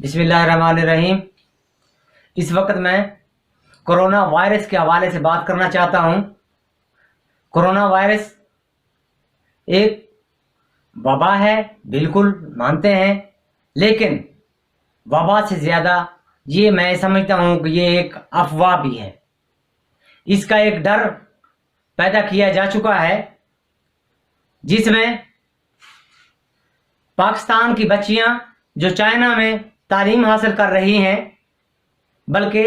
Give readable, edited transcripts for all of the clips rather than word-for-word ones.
बिस्मिल्लाहिर्रहमानिर्रहीम। इस वक्त मैं कोरोना वायरस के हवाले से बात करना चाहता हूँ। कोरोना वायरस एक वबा है, बिल्कुल मानते हैं, लेकिन वबा से ज़्यादा ये मैं समझता हूँ कि ये एक अफवाह भी है। इसका एक डर पैदा किया जा चुका है, जिसमें पाकिस्तान की बच्चियां जो चाइना में तालीम हासिल कर रही हैं, बल्कि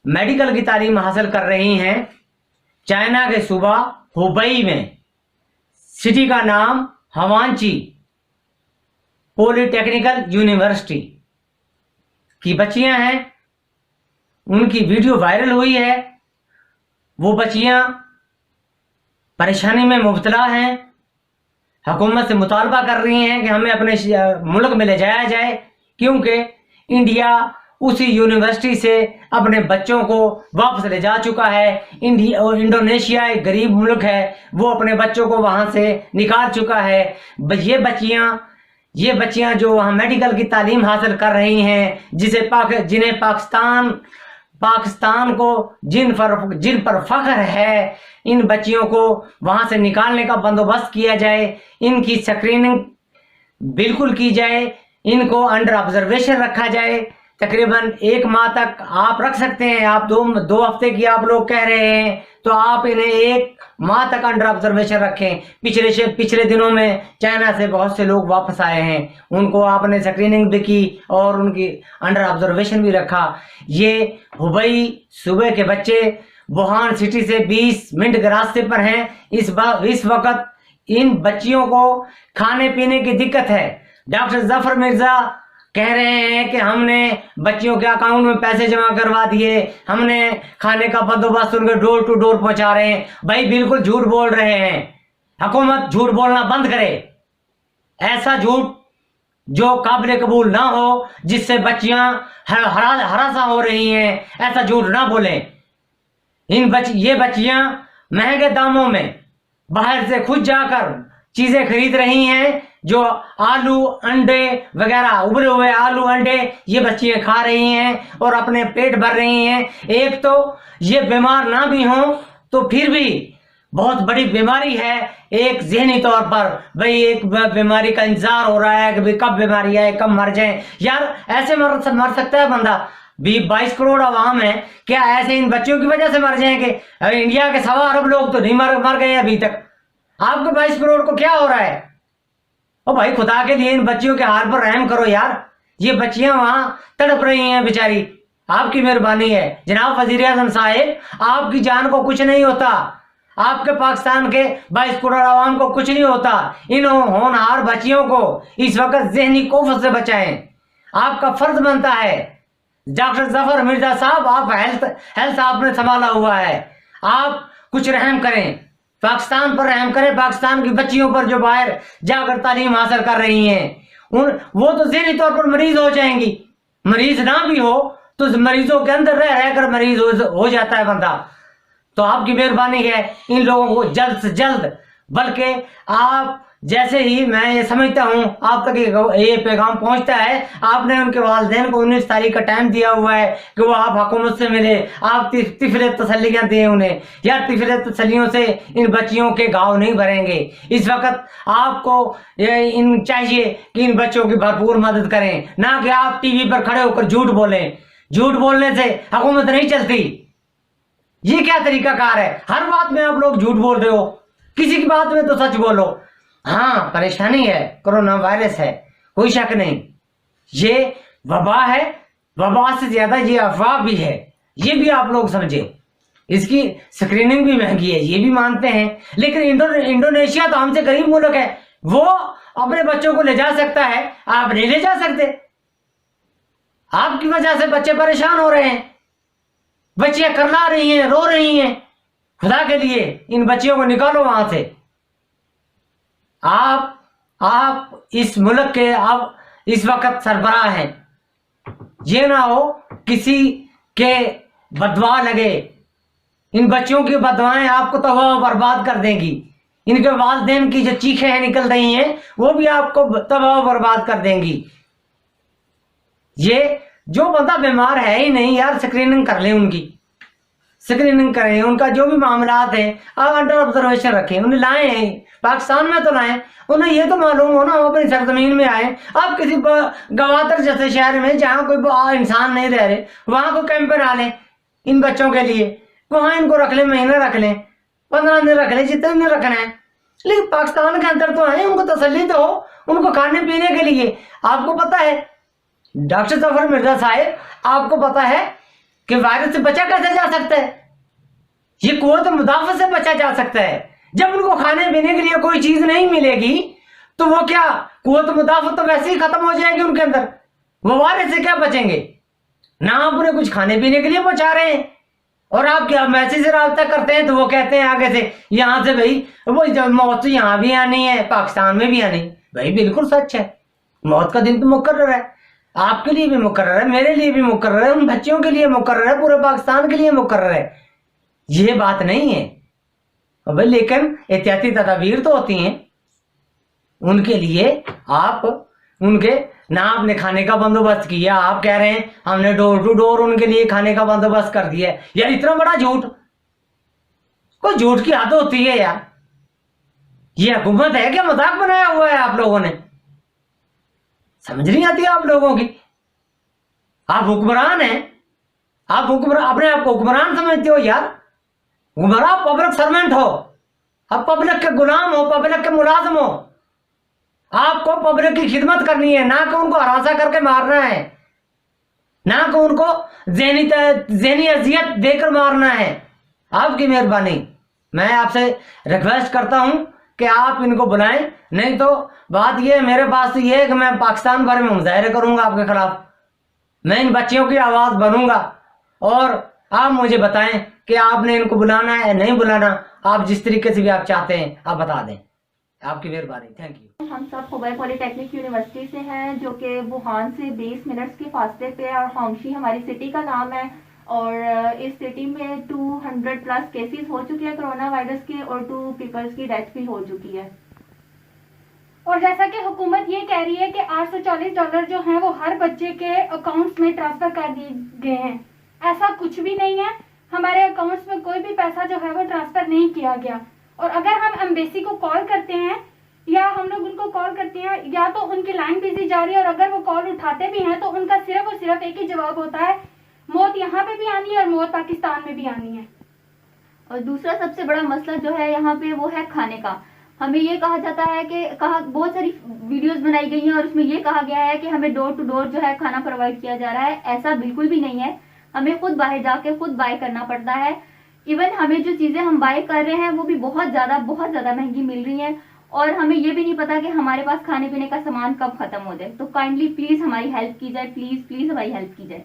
मेडिकल की तालीम हासिल कर रही हैं, चाइना के सूबा हुबई में, सिटी का नाम हवांची पॉलिटेक्निकल यूनिवर्सिटी की बच्चियां हैं। उनकी वीडियो वायरल हुई है। वो बच्चियां परेशानी में मुब्तला हैं, हुकूमत से मुतालबा कर रही हैं कि हमें अपने मुल्क में ले जाया जाए, क्योंकि इंडिया उसी यूनिवर्सिटी से अपने बच्चों को वापस ले जा चुका है। इंडोनेशिया एक गरीब मुल्क है, वो अपने बच्चों को वहाँ से निकाल चुका है। ये बच्चियां जो वहाँ मेडिकल की तालीम हासिल कर रही हैं, जिन्हें पाकिस्तान को जिन पर फख्र है, इन बच्चियों को वहाँ से निकालने का बंदोबस्त किया जाए, इनकी स्क्रीनिंग बिल्कुल की जाए, इनको अंडर ऑब्जर्वेशन रखा जाए। तकरीबन 1 माह तक आप रख सकते हैं। आप दो हफ्ते की आप लोग कह रहे हैं, तो आप इन्हें 1 माह तक अंडर ऑब्जर्वेशन रखें। पिछले दिनों में चाइना से बहुत से लोग वापस आए हैं, उनको आपने स्क्रीनिंग भी की और उनकी अंडर ऑब्जर्वेशन भी रखा। ये हुबई सूबे के बच्चे वुहान सिटी से 20 मिनट के रास्ते पर हैं। इस वक्त इन बच्चियों को खाने पीने की दिक्कत है। डॉक्टर जफर मिर्जा कह रहे हैं कि हमने बच्चियों के अकाउंट में पैसे जमा करवा दिए, हमने खाने का बंदोबस्त उनके डोर टू डोर पहुंचा रहे हैं। भाई बिल्कुल झूठ बोल रहे हैं। हुकूमत झूठ बोलना बंद करे। ऐसा झूठ जो काबिल कबूल ना हो, जिससे बच्चियां हरासा हो रही हैं, ऐसा झूठ ना बोलें। ये बच्चियां महंगे दामों में बाहर से खुद जाकर चीजें खरीद रही हैं, जो आलू अंडे वगैरह, उबले हुए आलू अंडे ये बच्चियां खा रही हैं और अपने पेट भर रही हैं। एक तो ये बीमार ना भी हों तो फिर भी बहुत बड़ी बीमारी है। एक ज़हनी तौर पर भाई एक बीमारी का इंतजार हो रहा है कि भाई कब बीमारी आए, कब मर जाए। यार ऐसे मर सकता है बंदा? 22 करोड़ आवाम है, क्या ऐसे इन बच्चियों की वजह से मर जाएंगे? इंडिया के 1.25 अरब लोग तो नहीं मर गए अभी तक। आपके 22 करोड़ को क्या हो रहा है? ओ भाई खुदा के लिए इन बच्चियों के हाल पर रहम करो यार। ये बच्चियां वहां तड़प रही हैं बेचारी। आपकी मेहरबानी है जनाब वजीर आजम साहिब, आपकी जान को कुछ नहीं होता, आपके पाकिस्तान के 22 करोड़ आवाम को कुछ नहीं होता। इन होनहार बच्चियों को इस वक्त ज़हनी कोफत से बचाएं, आपका फर्ज बनता है। डॉक्टर जफर मिर्जा साहब, आप हेल्थ आपने संभाला हुआ है, आप कुछ रहम करें, पाकिस्तान पर रहम करें, पाकिस्तान की बच्चियों पर जो बाहर जाकर तालीम हासिल कर रही हैं। वो तो ज़हनी तौर पर मरीज हो जाएंगी। मरीज ना भी हो तो मरीजों के अंदर रह कर मरीज हो जाता है बंदा। तो आपकी मेहरबानी है इन लोगों को जल्द से जल्द, बल्कि आप जैसे ही मैं ये समझता हूँ आप तक ये पैगाम पहुँचता है, आपने उनके वालिदैन को 19 तारीख का टाइम दिया हुआ है कि वो आप हुकूमत से मिले, आप तिफले तसल्लियाँ दें उन्हें। यार तिफले तसल्लियों से इन बच्चियों के घाव नहीं भरेंगे। इस वक्त आपको इन चाहिए कि इन बच्चों की भरपूर मदद करें, ना कि आप टीवी पर खड़े होकर झूठ बोलें। झूठ बोलने से हुकूमत नहीं चलती। ये क्या तरीकाकार है? हर बात में आप लोग झूठ बोल रहे हो, किसी की बात में तो सच बोलो। हाँ परेशानी है, कोरोना वायरस है, कोई शक नहीं। ये वबा है, वबा से ज्यादा ये अफवाह भी है, ये भी आप लोग समझे। इसकी स्क्रीनिंग भी महंगी है, ये भी मानते हैं, लेकिन इंडोनेशिया तो हमसे गरीब मुल्क है, वो अपने बच्चों को ले जा सकता है, आप नहीं ले जा सकते। आपकी वजह से बच्चे परेशान हो रहे हैं, बच्चियां करला रही हैं, रो रही हैं। खुदा के लिए इन बच्चियों को निकालो वहां से। आप इस मुल्क के अब इस वक्त सरबराह हैं। ये ना हो किसी के बदवा लगे। इन बच्चों की बदवाएं आपको तबाह बर्बाद कर देंगी। इनके वालिदैन की जो चीखें हैं निकल रही हैं, वो भी आपको तबाह बर्बाद कर देंगी। ये जो बंदा बीमार है ही नहीं यार, स्क्रीनिंग कर लें, उनकी स्क्रीनिंग करें, उनका जो भी मामलात है आप अंडर ऑब्जर्वेशन रखें, उन्हें लाए हैं पाकिस्तान में तो लाएं, उन्हें ये तो मालूम हो ना हम अपनी सरजमीन में आए। आप किसी गवादर जैसे शहर में जहाँ कोई इंसान नहीं रह रहे वहां को कैंप बना लें इन बच्चों के लिए, वहां इनको रख लें, महीने रख लें, 15 दिन रख लें, जितने दिन रखना है। लेकिन पाकिस्तान के अंदर तो आए, उनको तसल्ली तो हो, उनको खाने पीने के लिए। आपको पता है डॉक्टर जफर मिर्जा साहब, आपको पता है कि वायरस से बचा कैसे जा सकता है? ये कुव्वत मुदाफा से बचा जा सकता है। जब उनको खाने पीने के लिए कोई चीज नहीं मिलेगी तो वो क्या कुव्वत मुदाफा तो वैसे ही खत्म हो जाएगी उनके अंदर, वो वायरस से क्या बचेंगे? ना आप उन्हें कुछ खाने पीने के लिए पहुंचा रहे हैं और आप क्या मैसेज से रब्ता करते हैं तो वो कहते हैं आगे से यहां से भाई वो मौत तो यहां भी आनी है, पाकिस्तान में भी आनी। भाई बिल्कुल सच है, मौत का दिन तो मुकर्रर है, आपके लिए भी मुकर्रर है, मेरे लिए भी मुकर्रर है, उन बच्चों के लिए मुकर्रर है, पूरे पाकिस्तान के लिए मुकर्रर है। ये बात नहीं है भाई, लेकिन एहतियाती तदाबीर तो होती हैं उनके लिए। आप उनके ना आपने खाने का बंदोबस्त किया, आप कह रहे हैं हमने डोर टू डोर उनके लिए खाने का बंदोबस्त कर दिया। यार इतना बड़ा झूठ, कोई झूठ की हद होती है यार। ये हुकूमत है क्या? मजाक बनाया हुआ है आप लोगों ने, समझ नहीं आती आप लोगों की। आप हुक्मरान हैं, आप हुक्मरान, अपने आप को हुक्मरान समझते हो यार। हुक्मरान पब्लिक सर्वेंट हो, आप पब्लिक के गुलाम हो, पब्लिक के मुलाजिम हो। आपको पब्लिक की खिदमत करनी है, ना कि उनको हरासा करके मारना है, ना कि उनको ज़हनी अजियत देकर मारना है। आपकी मेहरबानी, मैं आपसे रिक्वेस्ट करता हूं कि आप इनको बुलाएं, नहीं तो बात ये मेरे पास तो ये है कि मैं पाकिस्तान भर में मुजाहरे करूंगा आपके खिलाफ, मैं इन बच्चियों की आवाज बनूंगा। और आप मुझे बताएं कि आपने इनको बुलाना है या नहीं बुलाना, आप जिस तरीके से भी आप चाहते हैं आप बता दें। आपकी मेहरबानी, थैंक यू। हम सब हुबई पॉलिटेक्निक यूनिवर्सिटी से हैं, जो कि वुहान से 20 मिनट्स के फासले पे है, और हांगशी हमारी सिटी का नाम है। और इस सिटी में 200 प्लस केसेस हो चुके हैं कोरोना वायरस के, और 2 पीपल्स की डेथ भी हो चुकी है। और जैसा कि हुकूमत ये कह रही है कि $840 जो हैं वो हर बच्चे के अकाउंट्स में ट्रांसफर कर दिए गए हैं, ऐसा कुछ भी नहीं है। हमारे अकाउंट्स में कोई भी पैसा जो है वो ट्रांसफर नहीं किया गया। और अगर हम एम्बेसी को कॉल करते हैं या हम लोग उनको कॉल करते हैं, या तो उनकी लाइन बिजी जा रही है, और अगर वो कॉल उठाते भी हैं तो उनका सिर्फ और सिर्फ एक ही जवाब होता है, मौत यहाँ पे भी आनी है और मौत पाकिस्तान में भी आनी है। और दूसरा सबसे बड़ा मसला जो है यहाँ पे वो है खाने का। हमें ये कहा जाता है कि बहुत सारी वीडियोस बनाई गई हैं और उसमें ये कहा गया है कि हमें डोर टू डोर जो है खाना प्रोवाइड किया जा रहा है। ऐसा बिल्कुल भी नहीं है, हमें खुद बाहर जाके खुद बाय करना पड़ता है। इवन हमें जो चीजें हम बाय कर रहे हैं वो भी बहुत ज्यादा महंगी मिल रही हैं, और हमें ये भी नहीं पता कि हमारे पास खाने पीने का सामान कब खत्म हो जाए। तो काइंडली प्लीज हमारी हेल्प की जाए, प्लीज प्लीज हमारी हेल्प की जाए।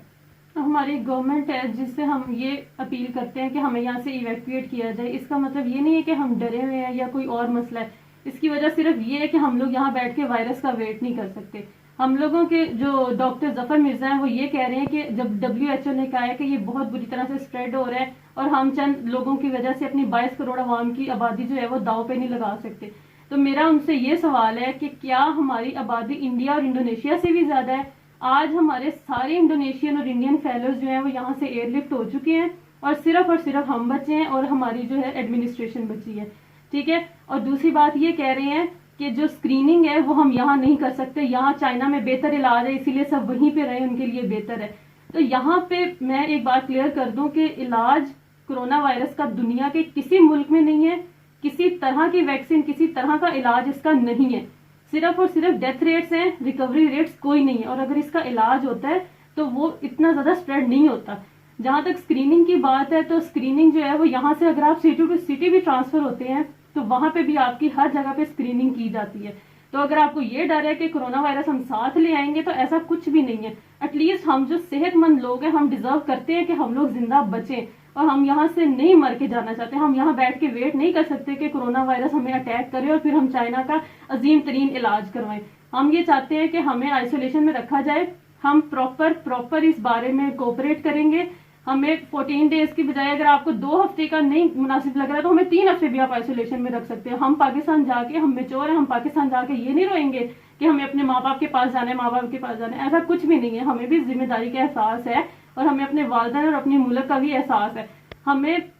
हमारी गवर्नमेंट है जिससे हम ये अपील करते हैं कि हमें यहाँ से इवैक्यूएट किया जाए। इसका मतलब ये नहीं है कि हम डरे हुए हैं या कोई और मसला है, इसकी वजह सिर्फ ये है कि हम लोग यहाँ बैठ के वायरस का वेट नहीं कर सकते। हम लोगों के जो डॉक्टर जफर मिर्जा हैं वो ये कह रहे हैं कि जब WHO ने कहा है कि ये बहुत बुरी तरह से स्प्रेड हो रहा है और हम चंद लोगों की वजह से अपनी 22 करोड़ आवाम की आबादी जो है वो दाव पे नहीं लगा सकते। तो मेरा उनसे ये सवाल है कि क्या हमारी आबादी इंडिया और इंडोनेशिया से भी ज्यादा है? आज हमारे सारे इंडोनेशियन और इंडियन फेलोज जो हैं वो यहाँ से एयरलिफ्ट हो चुके हैं और सिर्फ हम बचे हैं और हमारी जो है एडमिनिस्ट्रेशन बची है, ठीक है। और दूसरी बात ये कह रहे हैं कि जो स्क्रीनिंग है वो हम यहाँ नहीं कर सकते, यहाँ चाइना में बेहतर इलाज है इसीलिए सब वहीं पे रहे, उनके लिए बेहतर है। तो यहाँ पे मैं एक बात क्लियर कर दूं कि इलाज कोरोना वायरस का दुनिया के किसी मुल्क में नहीं है, किसी तरह की वैक्सीन, किसी तरह का इलाज इसका नहीं है। सिर्फ और सिर्फ डेथ रेट्स हैं, रिकवरी रेट्स कोई नहीं है। और अगर इसका इलाज होता है तो वो इतना ज्यादा स्प्रेड नहीं होता। जहां तक स्क्रीनिंग की बात है तो स्क्रीनिंग जो है वो यहाँ से अगर आप सिटी टू सिटी भी ट्रांसफर होते हैं तो वहां पे भी आपकी हर जगह पे स्क्रीनिंग की जाती है। तो अगर आपको ये डर है कि कोरोना वायरस हम साथ ले आएंगे तो ऐसा कुछ भी नहीं है। एटलीस्ट हम जो सेहतमंद लोग हैं हम डिजर्व करते हैं कि हम लोग जिंदा बचें, और हम यहाँ से नहीं मर के जाना चाहते। हम यहाँ बैठ के वेट नहीं कर सकते कि कोरोना वायरस हमें अटैक करे और फिर हम चाइना का अजीम तरीन इलाज करवाएं। हम ये चाहते हैं कि हमें आइसोलेशन में रखा जाए। हम प्रॉपर इस बारे में कोऑपरेट करेंगे। हमें 14 डेज की बजाय अगर आपको 2 हफ्ते का नहीं मुनासिब लग रहा है तो हमें 3 हफ्ते भी आप आइसोलेशन में रख सकते हैं। हम पाकिस्तान जाके, हम मेच्योर हैं, हम पाकिस्तान जाके ये नहीं रोएंगे कि हमें अपने माँ बाप के पास जाना है, माँ बाप के पास जाना है। ऐसा कुछ भी नहीं है। हमें भी जिम्मेदारी का एहसास है और हमें अपने वालिदैन और अपने मुल्क का भी एहसास है। हमें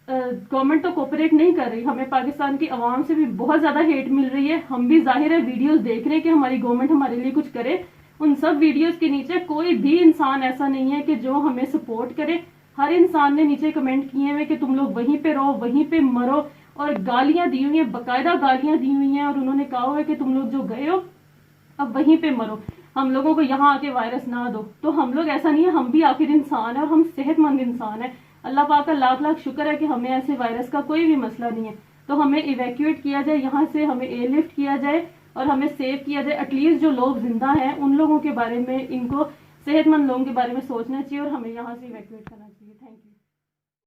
गवर्नमेंट तो कोऑपरेट नहीं कर रही, हमें पाकिस्तान की आवाम से भी बहुत ज्यादा हेट मिल रही है। हम भी जाहिर है वीडियोस देख रहे हैं कि हमारी गवर्नमेंट हमारे लिए कुछ करे। उन सब वीडियोस के नीचे कोई भी इंसान ऐसा नहीं है कि जो हमें सपोर्ट करे। हर इंसान ने नीचे कमेंट किए हुए कि तुम लोग वहीं पे रहो, वहीं पे मरो, और गालियां दी हुई हैं, बकायदा गालियां दी हुई हैं, और उन्होंने कहा हुआ है कि तुम लोग जो गए हो अब वहीं पे मरो, हम लोगों को यहाँ आके वायरस ना दो। तो हम लोग ऐसा नहीं है, हम भी आखिर इंसान है और हम सेहतमंद इंसान है। अल्लाह पाक का लाख लाख शुक्र है कि हमें ऐसे वायरस का कोई भी मसला नहीं है। तो हमें इवैक्यूएट किया जाए यहाँ से, हमें एयरलिफ्ट किया जाए और हमें सेव किया जाए। एटलीस्ट जो लोग जिंदा हैं उन लोगों के बारे में, इनको सेहतमंद लोगों के बारे में सोचना चाहिए और हमें यहाँ से इवैक्यूएट करना चाहिए।